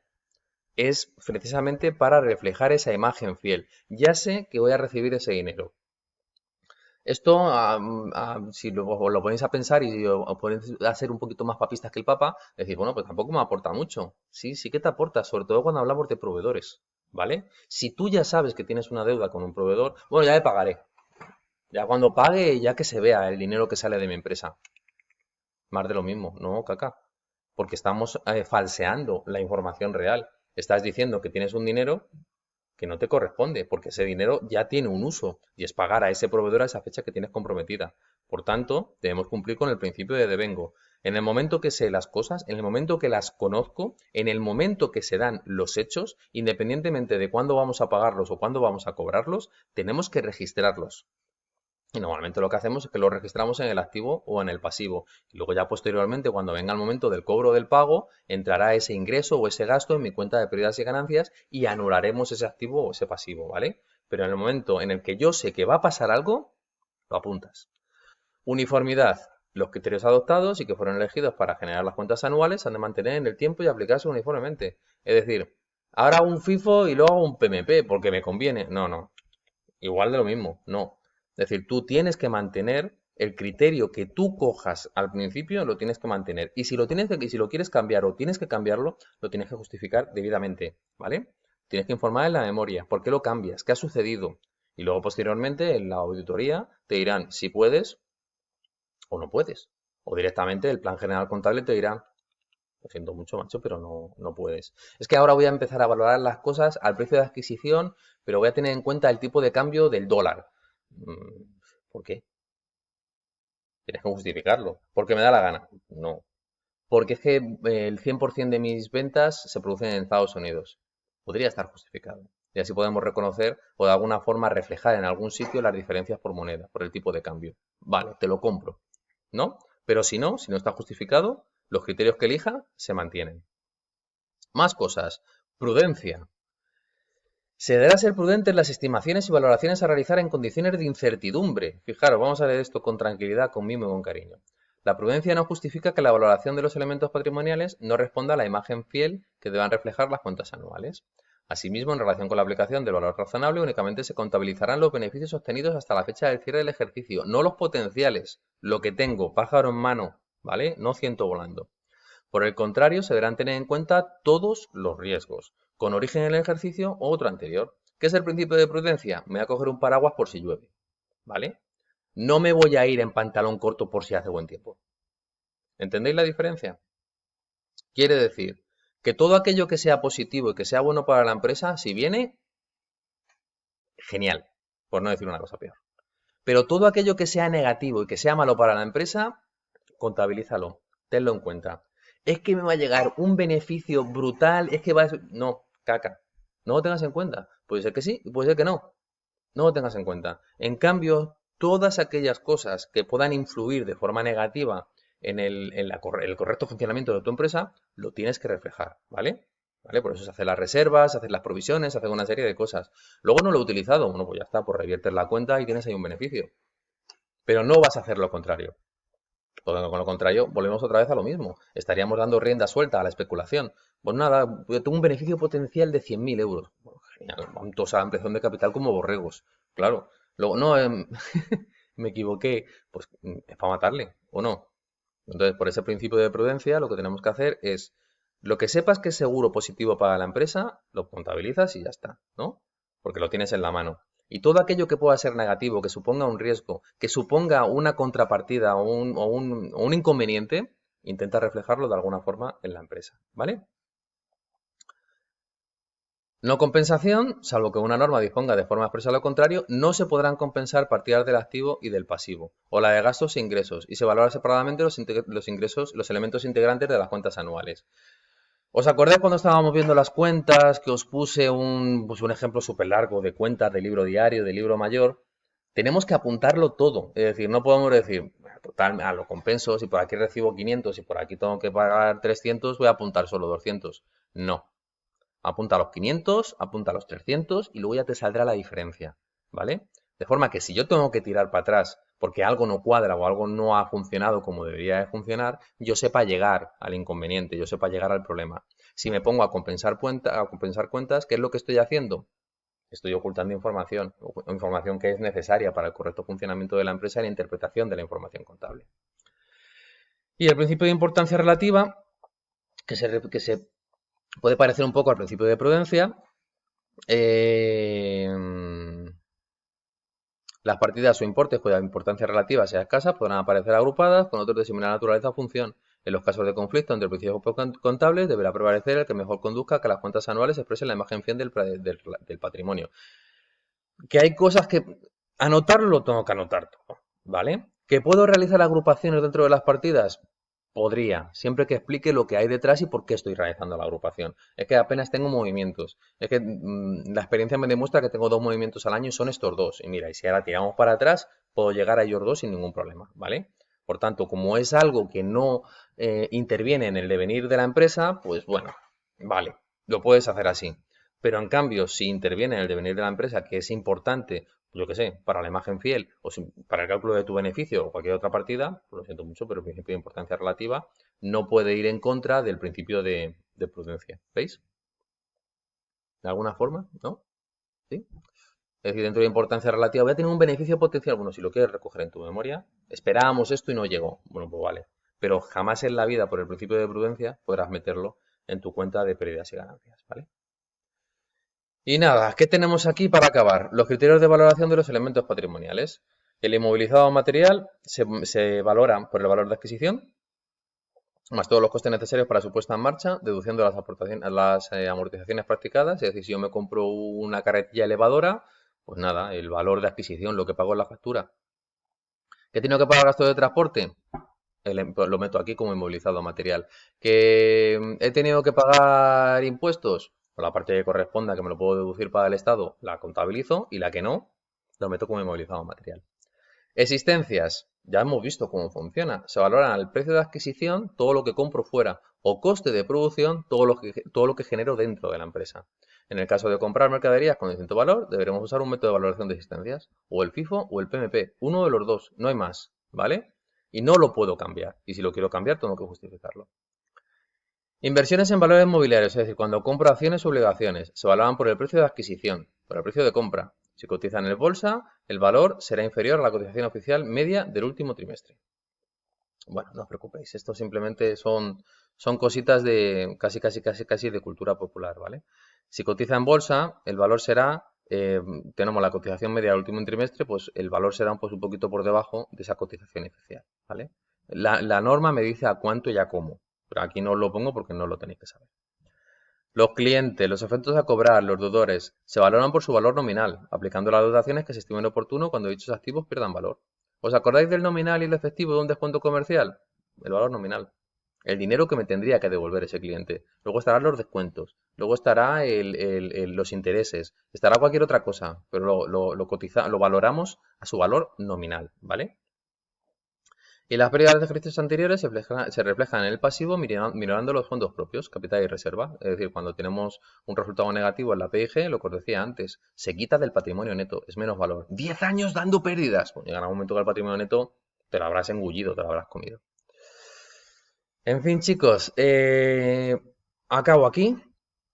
Es precisamente para reflejar esa imagen fiel. Ya sé que voy a recibir ese dinero. Esto, si lo ponéis a pensar y os ponéis a ser un poquito más papistas que el Papa, decís, bueno, pues tampoco me aporta mucho. Sí, sí que te aporta, sobre todo cuando hablamos de proveedores, ¿vale? Si tú ya sabes que tienes una deuda con un proveedor, bueno, ya le pagaré. Ya cuando pague, ya que se vea el dinero que sale de mi empresa. Más de lo mismo, no, caca. Porque estamos falseando la información real. Estás diciendo que tienes un dinero que no te corresponde, porque ese dinero ya tiene un uso y es pagar a ese proveedor a esa fecha que tienes comprometida. Por tanto, debemos cumplir con el principio de devengo. En el momento que sé las cosas, en el momento que las conozco, en el momento que se dan los hechos, independientemente de cuándo vamos a pagarlos o cuándo vamos a cobrarlos, tenemos que registrarlos. Y normalmente lo que hacemos es que lo registramos en el activo o en el pasivo. Y luego ya posteriormente, cuando venga el momento del cobro del pago, entrará ese ingreso o ese gasto en mi cuenta de pérdidas y ganancias y anularemos ese activo o ese pasivo, ¿vale? Pero en el momento en el que yo sé que va a pasar algo, lo apuntas. Uniformidad. Los criterios adoptados y que fueron elegidos para generar las cuentas anuales han de mantener en el tiempo y aplicarse uniformemente. Es decir, ahora hago un FIFO y luego hago un PMP porque me conviene. No, no. Igual de lo mismo, no. Es decir, tú tienes que mantener el criterio que tú cojas al principio, lo tienes que mantener. Y si si lo quieres cambiar o tienes que cambiarlo, lo tienes que justificar debidamente, ¿vale? Tienes que informar en la memoria, ¿por qué lo cambias? ¿Qué ha sucedido? Y luego posteriormente en la auditoría te dirán si puedes o no puedes. O directamente el plan general contable te dirá, lo siento mucho, macho, pero no, no puedes. Es que ahora voy a empezar a valorar las cosas al precio de adquisición, pero voy a tener en cuenta el tipo de cambio del dólar. ¿Por qué? Tienes que justificarlo. ¿Porque me da la gana? No. Porque es que el 100% de mis ventas se producen en Estados Unidos. Podría estar justificado. Y así podemos reconocer o de alguna forma reflejar en algún sitio las diferencias por moneda, por el tipo de cambio. Vale, te lo compro. ¿No? Pero si no está justificado, los criterios que elija se mantienen. Más cosas. Prudencia. Se deberá ser prudente en las estimaciones y valoraciones a realizar en condiciones de incertidumbre. Fijaros, vamos a leer esto con tranquilidad, con mimo y con cariño. La prudencia no justifica que la valoración de los elementos patrimoniales no responda a la imagen fiel que deban reflejar las cuentas anuales. Asimismo, en relación con la aplicación del valor razonable, únicamente se contabilizarán los beneficios obtenidos hasta la fecha del cierre del ejercicio, no los potenciales, lo que tengo, pájaro en mano, ¿vale? No ciento volando. Por el contrario, se deberán tener en cuenta todos los riesgos, con origen en el ejercicio o otro anterior. ¿Qué es el principio de prudencia? Me voy a coger un paraguas por si llueve, ¿vale? No me voy a ir en pantalón corto por si hace buen tiempo. ¿Entendéis la diferencia? Quiere decir que todo aquello que sea positivo y que sea bueno para la empresa, si viene, genial, por no decir una cosa peor. Pero todo aquello que sea negativo y que sea malo para la empresa, contabilízalo, tenlo en cuenta. Es que me va a llegar un beneficio brutal, es que va a... No, caca, no lo tengas en cuenta. Puede ser que sí y puede ser que no. No lo tengas en cuenta. En cambio, todas aquellas cosas que puedan influir de forma negativa en el correcto funcionamiento de tu empresa, lo tienes que reflejar, ¿vale? ¿Vale? Por eso se hacen las reservas, se hacen las provisiones, se hacen una serie de cosas. Luego no lo he utilizado, bueno, pues ya está, pues reviertes la cuenta y tienes ahí un beneficio. Pero no vas a hacer lo contrario. Porque con lo contrario, volvemos otra vez a lo mismo. Estaríamos dando rienda suelta a la especulación. Pues nada, yo tengo un beneficio potencial de 100.000 euros. Bueno, genial, vamos a la ampliación de capital como borregos. Claro. Luego, no, me equivoqué, pues es para matarle, ¿o no? Entonces, por ese principio de prudencia, lo que tenemos que hacer es, lo que sepas que es seguro positivo para la empresa, lo contabilizas y ya está, ¿no? Porque lo tienes en la mano. Y todo aquello que pueda ser negativo, que suponga un riesgo, que suponga una contrapartida o un inconveniente, intenta reflejarlo de alguna forma en la empresa, ¿vale? No compensación, salvo que una norma disponga de forma expresa lo contrario, no se podrán compensar partidas del activo y del pasivo, o la de gastos e ingresos, y se valoran separadamente los ingresos, los elementos integrantes de las cuentas anuales. ¿Os acordáis cuando estábamos viendo las cuentas que os puse pues un ejemplo súper largo de cuentas de libro diario, de libro mayor? Tenemos que apuntarlo todo, es decir, no podemos decir, total, lo compenso, si por aquí recibo 500 y por aquí tengo que pagar 300, voy a apuntar solo 200. No, apunta a los 500, apunta a los 300 y luego ya te saldrá la diferencia, ¿vale? De forma que si yo tengo que tirar para atrás porque algo no cuadra o algo no ha funcionado como debería de funcionar, yo sepa llegar al inconveniente, yo sepa llegar al problema. Si me pongo a compensar cuentas, ¿qué es lo que estoy haciendo? Estoy ocultando información, información que es necesaria para el correcto funcionamiento de la empresa y la interpretación de la información contable. Y el principio de importancia relativa, que se puede parecer un poco al principio de prudencia. Las partidas o importes cuya importancia relativa sea escasa podrán aparecer agrupadas con otros de similar naturaleza o función. En los casos de conflicto entre principios contables deberá prevalecer el que mejor conduzca a que las cuentas anuales expresen la imagen fiel del patrimonio. Que hay cosas que anotarlo lo tengo que anotar todo, ¿vale? ¿Que puedo realizar agrupaciones dentro de las partidas? Podría, siempre que explique lo que hay detrás y por qué estoy realizando la agrupación. Es que apenas tengo movimientos. Es que la experiencia me demuestra que tengo 2 movimientos al año y son estos dos. Y mira, y si ahora tiramos para atrás, puedo llegar a ellos dos sin ningún problema, ¿vale? Por tanto, como es algo que no interviene en el devenir de la empresa, pues bueno, vale, lo puedes hacer así. Pero en cambio, si interviene en el devenir de la empresa, que es importante, yo qué sé, para la imagen fiel o para el cálculo de tu beneficio o cualquier otra partida, pues lo siento mucho, pero el principio de importancia relativa no puede ir en contra del principio de prudencia. ¿Veis? ¿De alguna forma? ¿No? ¿Sí? Es decir, dentro de importancia relativa voy a tener un beneficio potencial. Bueno, si lo quieres recoger en tu memoria, esperábamos esto y no llegó. Bueno, pues vale. Pero jamás en la vida, por el principio de prudencia, podrás meterlo en tu cuenta de pérdidas y ganancias, ¿vale? Y nada, ¿qué tenemos aquí para acabar? Los criterios de valoración de los elementos patrimoniales. El inmovilizado material se valora por el valor de adquisición, más todos los costes necesarios para su puesta en marcha, deduciendo las amortizaciones practicadas. Es decir, si yo me compro una carretilla elevadora, pues nada, el valor de adquisición, lo que pago en la factura. ¿Qué tengo que pagar gasto de transporte? Pues lo meto aquí como inmovilizado material. ¿Que he tenido que pagar impuestos? Por la parte que corresponda, que me lo puedo deducir para el Estado, la contabilizo y la que no, lo meto como inmovilizado material. Existencias. Ya hemos visto cómo funciona. Se valoran al precio de adquisición todo lo que compro fuera o coste de producción todo lo que genero dentro de la empresa. En el caso de comprar mercaderías con distinto valor, deberemos usar un método de valoración de existencias, o el FIFO o el PMP, uno de los dos, no hay más, ¿vale? Y no lo puedo cambiar. Y si lo quiero cambiar, tengo que justificarlo. Inversiones en valores mobiliarios, es decir, cuando compro acciones o obligaciones, se valoran por el precio de adquisición, por el precio de compra. Si cotizan en bolsa, el valor será inferior a la cotización oficial media del último trimestre. Bueno, no os preocupéis, esto simplemente son cositas de casi de cultura popular, ¿vale? Si cotiza en bolsa, el valor será, tenemos la cotización media del último trimestre, pues el valor será un poquito por debajo de esa cotización oficial, ¿vale? La norma me dice a cuánto y a cómo, pero aquí no os lo pongo porque no lo tenéis que saber. Los clientes, los efectos a cobrar, los deudores, se valoran por su valor nominal, aplicando las dotaciones que se estimen oportuno cuando dichos activos pierdan valor. ¿Os acordáis del nominal y el efectivo de un descuento comercial? El valor nominal. El dinero que me tendría que devolver ese cliente. Luego estarán los descuentos. Luego estará los intereses. Estará cualquier otra cosa. Pero lo valoramos a su valor nominal, ¿vale? Y las pérdidas de ejercicios anteriores se reflejan en el pasivo minorando los fondos propios, capital y reserva. Es decir, cuando tenemos un resultado negativo en la PIG, lo que os decía antes, se quita del patrimonio neto, es menos valor. 10 años dando pérdidas. Pues llegará un momento que el patrimonio neto te lo habrás engullido, te lo habrás comido. En fin, chicos, acabo aquí.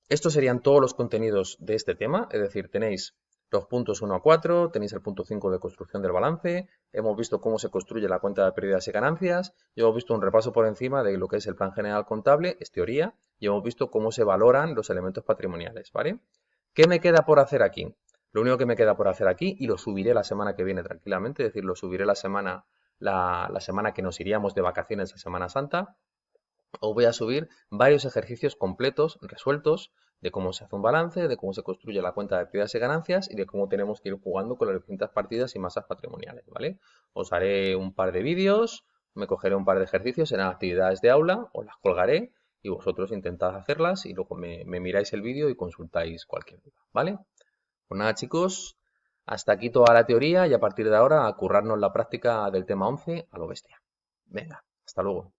Estos serían todos los contenidos de este tema. Es decir, tenéis los puntos 1 a 4, tenéis el punto 5 de construcción del balance, hemos visto cómo se construye la cuenta de pérdidas y ganancias, y hemos visto un repaso por encima de lo que es el plan general contable, es teoría, y hemos visto cómo se valoran los elementos patrimoniales, ¿vale? ¿Qué me queda por hacer aquí? Lo único que me queda por hacer aquí, y lo subiré la semana que viene tranquilamente, es decir, lo subiré la semana que nos iríamos de vacaciones a Semana Santa, os voy a subir varios ejercicios completos, resueltos, de cómo se hace un balance, de cómo se construye la cuenta de pérdidas y ganancias y de cómo tenemos que ir jugando con las distintas partidas y masas patrimoniales, ¿vale? Os haré un par de vídeos, me cogeré un par de ejercicios, serán actividades de aula, os las colgaré y vosotros intentad hacerlas y luego me miráis el vídeo y consultáis cualquier duda, ¿vale? Pues nada, chicos, hasta aquí toda la teoría y a partir de ahora a currarnos la práctica del tema 11 a lo bestia. Venga, hasta luego.